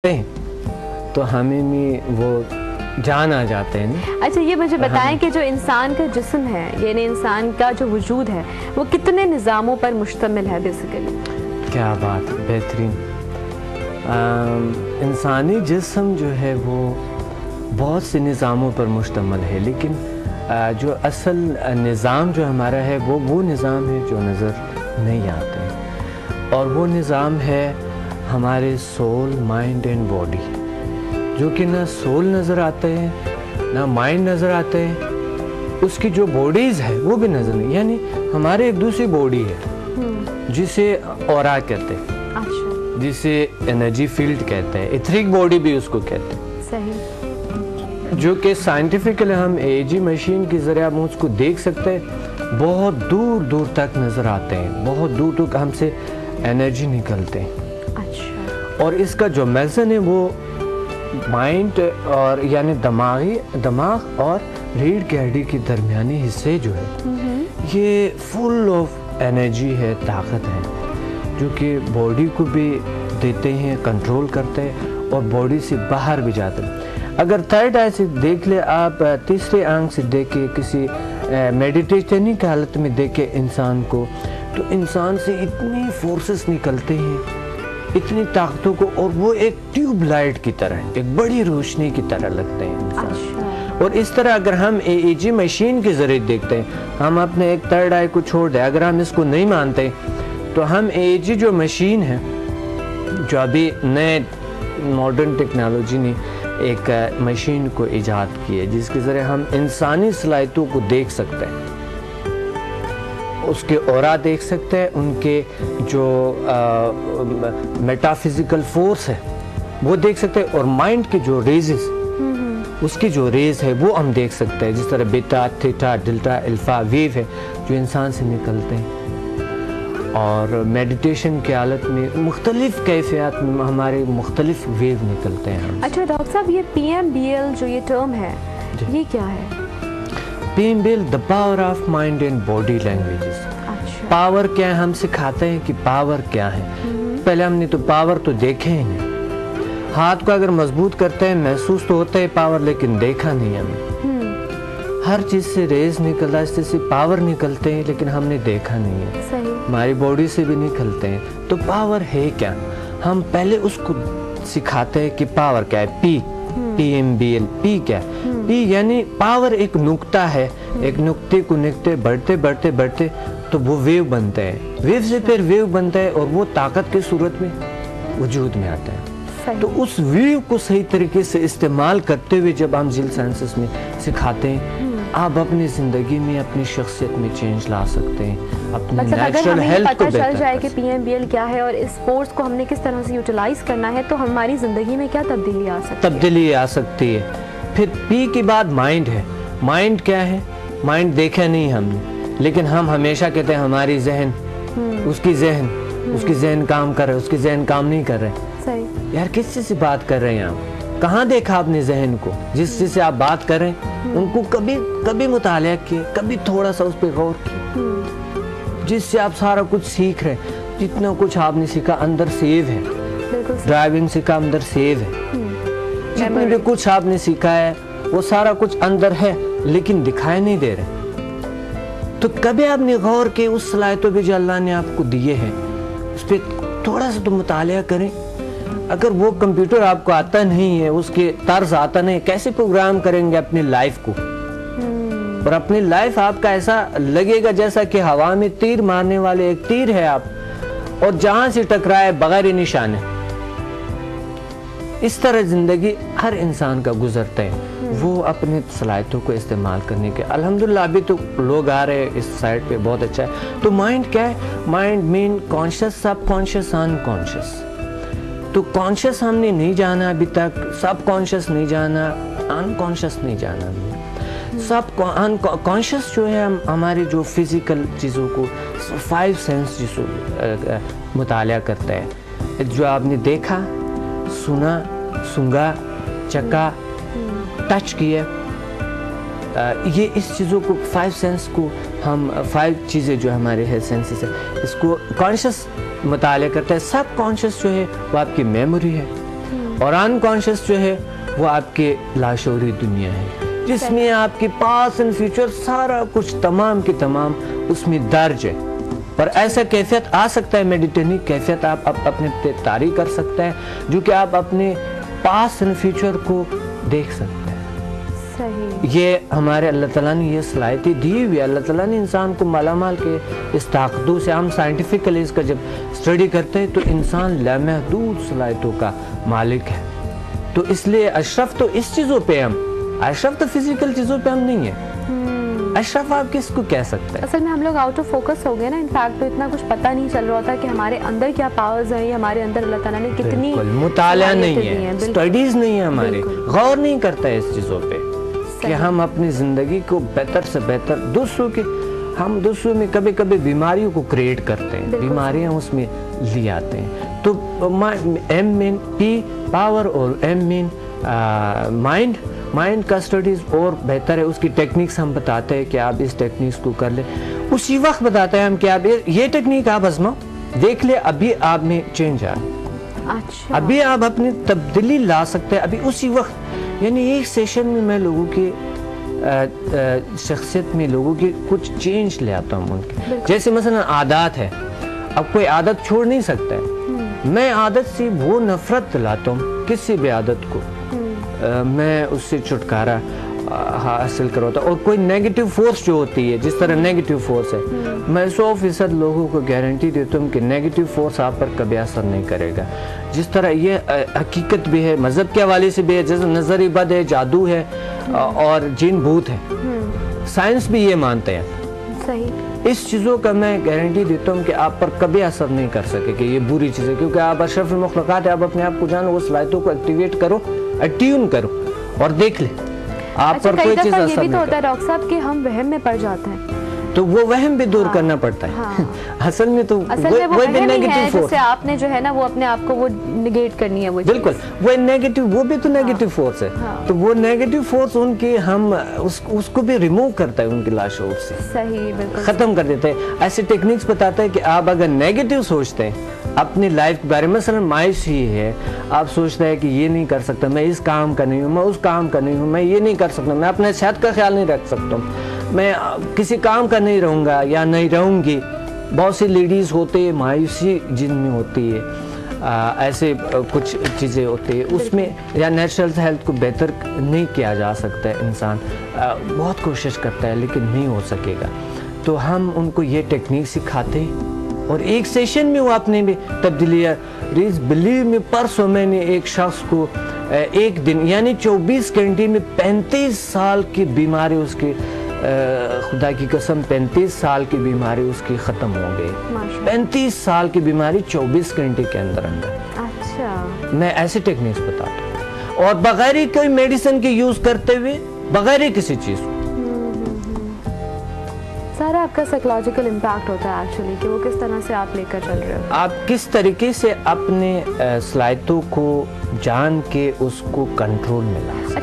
ہیں تو ہمیں بھی وہ جان آ جاتے ہیں. اچھا یہ مجھے بتائیں کہ جو انسان کا جسم ہے یعنی انسان کا جو وجود ہے وہ کتنے نظاموں پر مشتمل ہے بیسیکلی؟ کیا بات بہترین. انسانی جسم جو ہے وہ بہت سے نظاموں پر مشتمل ہے، لیکن جو اصل نظام جو ہمارا ہے وہ نظام ہے جو نظر نہیں آتے ہیں، اور وہ نظام ہے ہمارے سول، مائنڈ اینڈ باڈی، جو کہ نہ سول نظر آتے ہیں نہ مائنڈ نظر آتے ہیں. اس کی جو باڈیز ہے وہ بھی نظر نہیں، یعنی ہمارے ایک دوسری باڈی ہے جسے اورا کہتے ہیں، جسے انرجی فیلڈ کہتے ہیں، ایتھرک باڈی بھی اس کو کہتے ہیں. صحیح. جو کہ سائنٹیفکلی ہم AEG مشین کے ذریعے ہم اس کو دیکھ سکتے ہیں، بہت دور دور تک نظر آتے ہیں، بہت دور تک ہم سے انرجی نکلتے ہیں. اور اس کا جو میزن ہے وہ مائنڈ اور یعنی دماغ اور ریڑھ کی ہڈی کے درمیانی حصے جو ہے یہ فل آف انرجی ہے، طاقت ہے، جو کہ باڈی کو بھی دیتے ہیں، کنٹرول کرتے ہیں اور باڈی سے باہر بھی جاتے ہیں. اگر تھرڈ آئی سے دیکھ لیں آپ، تیسرے آنکھ سے دیکھیں، کسی میڈیٹیشن کی حالت میں دیکھیں انسان کو، تو انسان سے اتنی فورسز نکلتے ہیں، اتنی طاقتوں کو، اور وہ ایک ٹیوب لائٹ کی طرح، ایک بڑی روشنی کی طرح لگتے ہیں انسان. اور اس طرح اگر ہم AEG مشین کے ذریعے دیکھتے ہیں، ہم اپنے ایک تھرڈ آئی کو چھوڑ دیں، اگر ہم اس کو نہیں مانتے تو ہم AEG جو مشین ہے، جو ابھی نئے ماڈرن ٹیکنالوجی نے ایک مشین کو ایجاد کی ہے جس کے ذریعے ہم انسانی صلاحیتوں کو دیکھ سکتے ہیں، اس کے اورا دیکھ سکتے ہیں، ان کے جو میٹا فزیکل فورس ہے وہ دیکھ سکتے ہیں، اور مائنڈ کے جو ریزز، اس کی جو ریز ہے وہ ہم دیکھ سکتے ہیں، جس طرح بیٹا، تھیٹا، ڈیلٹا، الفا ویو ہے جو انسان سے نکلتے ہیں. اور میڈیٹیشن کی حالت میں مختلف کیفیات میں ہمارے مختلف ویو نکلتے ہیں. اچھا ڈاکٹر صاحب، یہ PMBL جو یہ ٹرم ہے یہ کیا ہے؟ PMBL the power of mind and body languages. Power کیا ہے، ہم سکھاتے ہیں کہ پاور کیا ہے. پہلے ہم نے تو پاور تو دیکھے ہی نہیں. ہاتھ کو اگر مضبوط کرتے ہیں محسوس تو ہوتا ہے پاور، لیکن دیکھا نہیں ہم نے. ہر چیز سے ریز نکلتا ہے، اس سے پاور نکلتے ہیں، لیکن ہم نے دیکھا نہیں ہے. ہماری باڈی سے بھی نکلتے ہیں. تو پاور ہے کیا؟ ہم پہلے اس کو سکھاتے ہیں کہ پاور کیا ہے. PMBL پی کیا ہے؟ پی یعنی پاور ایک نقطہ ہے، ایک نقطے کو نقطے بڑھتے تو وہ ویو بنتا ہے، ویو سے پھر ویو بنتا ہے، اور وہ طاقت کی صورت میں وجود میں آتا ہے. تو اس ویو کو صحیح طریقے سے استعمال کرتے ہوئے جب ہم ذیل سائنسز میں سکھاتے ہیں، آپ اپنی زندگی میں اپنی شخصیت میں چینج لا سکتے ہیں، اپنے نیچرل ہیلتھ کو بہتر. پتہ چل جائے کہ PMBL کیا ہے اور اس فورس کو ہم نے کس طرح سے یوٹیلائز کرنا ہے، تو ہماری زندگی میں کیا تبدیلی آ سکتی ہے. پھر پی کے بعد مائنڈ ہے. مائنڈ کیا ہے؟ مائنڈ دیکھا نہیں ہم نے، لیکن ہم ہمیشہ کہتے ہیں ہماری ذہن، اس کی ذہن کام کر رہے، اس کی ذہن کام نہیں کر رہے. یار کس چیز سے بات کر رہے ہیں آپ؟ کہاں دیکھا آپ نے ذہن کو؟ جس چیز سے آپ بات کر رہے ہیں ان کو کبھی مطالعہ کیے، کبھی تھوڑا سا اس پہ غور کیے، جس سے آپ سارا کچھ سیکھ رہے ہیں. جتنا کچھ آپ نے سیکھا اندر سیو ہے. ڈرائیونگ سیکھا اندر سیو ہے. جتنا بھی کچھ آپ نے سیکھا ہے وہ سارا کچھ اندر ہے، لیکن دکھائی نہیں دے رہے. تو کبھی آپ نے غور کے اس صلاحیتوں پہ جو اللہ نے آپ کو دیے ہیں اس پہ تھوڑا سا تو مطالعہ کریں. اگر وہ کمپیوٹر آپ کو آتا نہیں ہے، اس کے طرز آتا نہیں، کیسے پروگرام کریں گے اپنی لائف کو؟ اور اپنی لائف آپ کا ایسا لگے گا جیسا کہ ہوا میں تیر مارنے والے ایک تیر ہے آپ، اور جہاں سے ٹکرائے بغیر نشان ہے. اس طرح زندگی ہر انسان کا گزرتا ہے. وہ اپنے صلاحیتوں کو استعمال کرنے کے الحمدللہ ابھی تو لوگ آ رہے ہیں اس سائٹ پہ، بہت اچھا ہے. تو مائنڈ کیا ہے؟ مائنڈ مین کانشیس، سب کانشیس، ان کانشیس. تو کانشیس ہم نے نہیں جانا ابھی تک، سب کانشیس نہیں جانا، ان کانشیس نہیں جانا. سب کانشیس جو ہے ہماری جو فزیکل چیزوں کو 5 سینس جس مطالعہ کرتا ہے، جو آپ نے دیکھا، سنا، سونگا، چکا، ٹچ کیا، یہ اس چیزوں کو 5 سینس کو ہم 5 چیزیں جو ہمارے ہے سینسز ہے، اس کو کانشیس مطالعہ کرتا ہے. سب کانشیس جو ہے وہ آپ کی میموری ہے، اور انکانشیس جو ہے وہ آپ کے لاشعوری دنیا ہے، جس میں آپ کے پاس اینڈ فیوچر سارا کچھ تمام کے تمام اس میں درج ہے. پر ایسا کیفیت آ سکتا ہے، میڈیٹیشن کیفیت آپ اپنے طاری کر سکتا ہے، جو کہ آپ اپنے پاس اینڈ فیوچر کو دیکھ سکتے ہیں. یہ ہمارے اللہ تعالیٰ نے یہ صلاحیت دی ہوئی ہے. اللہ تعالیٰ نے انسان کو مالا مال کے اس طاقتوں سے، ہم سائنٹیفکلی اس کا جب اسٹڈی کرتے ہیں تو انسان لامحدود صلاحیتوں کا مالک ہے. تو اس لیے اشرف تو اس چیزوں پہ اشرف تو فزیکل چیزوں پہ ہم نہیں ہیں. اشرف آپ کس کو کہہ سکتے ہیں؟ اصل میں ہم لوگ آؤٹ آف فوکس ہو گئے نا. انفیکٹ تو اتنا کچھ پتہ نہیں چل رہا تھا کہ ہمارے اندر کیا پاورز ہیں، ہمارے اندر اللہ تعالیٰ نے کتنی مطالعہ نہیں ہے، اسٹڈیز نہیں ہے ہمارے، غور نہیں کرتا ہے اس چیزوں پہ کہ ہم اپنی زندگی کو بہتر سے بہتر ہم دوسروں میں کبھی کبھی بیماریوں کو کریٹ کرتے ہیں، بیماریاں اس میں لے آتے ہیں. تو ایم مین پی پاور اور ایم مین مائنڈ کا اسٹڈیز اور بہتر ہے. اس کی ٹیکنیکس ہم بتاتے ہیں کہ آپ اس ٹیکنیکس کو کر لیں. اسی وقت بتاتے ہیں ہم کہ آپ یہ ٹیکنیک آپ آزماؤ، دیکھ لیں ابھی آپ میں چینج آئے، ابھی آپ اپنی تبدیلی لا سکتے ہیں ابھی اسی وقت. یعنی ایک سیشن میں میں لوگوں کی شخصیت میں لوگوں کی کچھ چینج لے آتا ہوں ان کے. جیسے مثلا عادات ہے، اب کوئی عادت چھوڑ نہیں سکتا ہے، میں عادت سے وہ نفرت لاتا ہوں کسی بھی عادت کو، میں اس سے چھٹکارا حاصل کرواتا ہوں. اور کوئی نیگیٹو فورس جو ہوتی ہے، جس طرح نیگیٹو فورس ہے، میں 100% لوگوں کو گارنٹی دیتا ہوں کہ نیگیٹو فورس آپ پر کبھی اثر نہیں کرے گا. جس طرح یہ حقیقت بھی ہے، مذہب کے حوالے سے بھی ہے، جیسے نظری بد ہے، جادو ہے اور جن بھوت ہے، سائنس بھی یہ مانتے ہیں. اس چیزوں کا میں گارنٹی دیتا ہوں کہ آپ پر کبھی اثر نہیں کر سکے کہ یہ بری چیز ہے، کیونکہ آپ اشرف المخلوقات ہیں. آپ اپنے آپ کو جانو، وہ صلاحیتوں کو ایکٹیویٹ کرو، اٹیون کرو اور دیکھ لیں آپ پر کوئی چیز اثر نہیں کرے. یہ بھی تو ہوتا ہے ڈاکٹر صاحب کہ ہم وہم میں پڑ جاتے ہیں، تو وہ وہم بھی دور کرنا پڑتا ہے. اصل میں تو وہ نیگیٹو فورس ہے، آپ نے جو ہے نا وہ اپنے آپ کو وہ نگیٹ کرنی ہے. بالکل وہ نیگیٹو، وہ بھی تو نیگیٹو فورس ہے. تو وہ نیگیٹو فورس ان کی ہم اس کو بھی ریموو کرتا ہے ان کی لاشعور سے، صحیح بالکل ختم کر دیتے ہیں. ایسے ٹیکنیکس بتاتا ہے کہ آپ اگر نیگیٹو سوچتے ہیں اپنی لائف کے بارے میں، مثلا مایوسی ہے، آپ سوچتے ہیں کہ یہ نہیں کر سکتا، میں اس کام کا نہیں ہوں، میں اس کام کا نہیں ہوں، میں یہ نہیں کر سکتا، میں اپنے صحت کا خیال نہیں رکھ سکتا ہوں، میں کسی کام کا نہیں رہوں گا یا نہیں رہوں گی. بہت سی لیڈیز ہوتے ہیں مایوسی جن میں ہوتی ہے، ایسے کچھ چیزیں ہوتی ہیں اس میں، یا نیچرل ہیلتھ کو بہتر نہیں کیا جا سکتا ہے. انسان بہت کوشش کرتا ہے لیکن نہیں ہو سکے گا. تو ہم ان کو یہ ٹیکنیک سکھاتے ہیں اور ایک سیشن میں وہ اپنے بھی تبدیلی. بلیو میں پرسوں میں نے ایک شخص کو ایک دن یعنی 24 گھنٹے میں 35 سال کی بیماری اس کی، خدا کی قسم 35 سال کی بیماری اس کی ختم ہو گئی. 35 سال کی بیماری 24 گھنٹے کے اندر. اچھا، میں ایسے ٹیکنیکس بتاتا ہوں اور بغیر کوئی میڈیسن کے یوز کرتے ہوئے، بغیر کسی چیز کو. سارا آپ کا سائیکولوجیکل امپیکٹ ہوتا ہے ایکچولی کہ وہ کس طرح سے آپ لے کر چل رہے ہو، آپ کس طریقے سے اپنے صلاحیتوں کو جان کے اس کو کنٹرول میں لا.